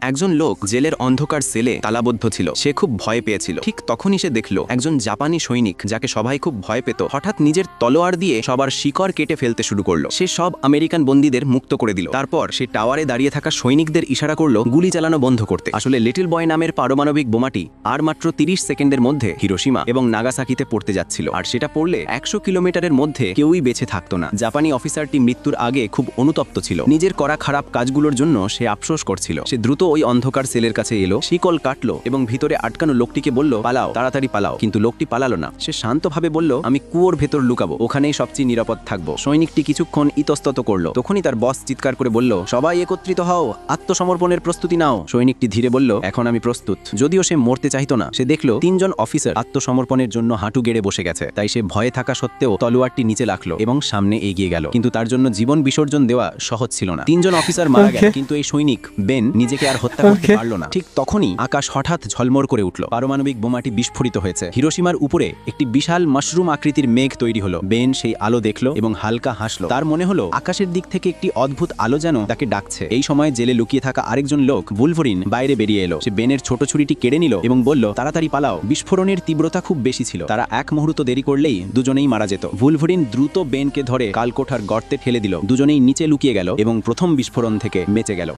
একজন লোক জেলের অন্ধকার সেলে তালাবদ্ধ ছিল। সে খুব ভয় পেয়েছিল। ঠিক তখনই সে দেখল একজন জাপানি সৈনিক, যাকে সবাই খুব ভয় পেত, হঠাৎ নিজের তলোয়ার দিয়ে সবার শিকড় কেটে ফেলতে শুরু করলো। সে সব আমেরিকান বন্দীদের মুক্ত করে দিল। তারপর সে টাওয়ারে দাঁড়িয়ে থাকা সৈনিকদের ইশারা করলো গুলি চালানো বন্ধ করতে। আসলে লিটল বয় নামের পারমাণবিক বোমাটি আর মাত্র 30 সেকেন্ডের মধ্যে হিরোশিমা এবং নাগাসাকিতে পড়তে যাচ্ছিল। আর সেটা পড়লে 100 কিলোমিটারের মধ্যে কেউই বেঁচে থাকতো না। জাপানি অফিসারটি মৃত্যুর আগে খুব অনুতপ্ত ছিল। নিজের করা খারাপ কাজগুলোর জন্য সে আফসোস করছিল। সে দ্রুত ওই অন্ধকার সেলের কাছে এলো, শিকল কাটলো এবং ভিতরে আটকানো লোকটিকে বলল, পালাও, তাড়াতাড়ি পালাও। কিন্তু লোকটি পালালো না। সে শান্তভাবে বলল, আমি কুয়োর ভেতর লুকাবো, ওখানেই সবচেয়ে নিরাপদ থাকবো। সৈনিকটি কিছুক্ষণ ইতস্তত করলো। তখনই তার বস চিৎকার করে বলল, সবাই একত্রিত হও, আত্মসমর্পণের প্রস্তুতি নাও। সৈনিকটি ধীরে বলল, এখন আমি প্রস্তুত। যদিও সে মরতে চাইতো না। সে দেখলো 3 জন অফিসার আত্মসমর্পণের জন্য হাঁটু গেড়ে বসে গেছে। তাই সে ভয়ে থাকা সত্ত্বেও তলোয়ারটি নিচে রাখলো এবং সামনে এগিয়ে গেল। কিন্তু তার জন্য জীবন বিসর্জন দেওয়া সহজ ছিল না। 3 জন অফিসার মারা গেল, কিন্তু এই সৈনিক বেন নিজেকে আর হত্যা করতে পারল না। ঠিক তখনই আকাশ হঠাৎ ঝলমল করে উঠল। পারমাণবিক বোমাটি বিস্ফোরিত হয়েছে। হিরোশিমার উপরে একটি বিশাল মাশরুম আকৃতির মেঘ তৈরি হলো। বেন সেই আলো দেখলো এবং হালকা হাসলো। তার মনে হলো আকাশের দিক থেকে একটি অদ্ভুত আলো যেন তাকে ডাকছে। এই সময় জেলে লুকিয়ে থাকা আরেকজন লোক বুলভরিন বাইরে বেরিয়ে এলো। সে বেনের ছোট ছুরিটি কেড়ে নিল এবং বলল, তাড়াতাড়ি পালাও। বিস্ফোরণের তীব্রতা খুব বেশি ছিল। তারা এক মুহূর্ত দেরি করলেই দুজনেই মারা যেত। বুলভরিন দ্রুত বেনকে ধরে কালকোঠার গর্তে ঠেলে দিল। দুজনেই নিচে লুকিয়ে গেল এবং প্রথম বিস্ফোরণ থেকে বেঁচে গেল।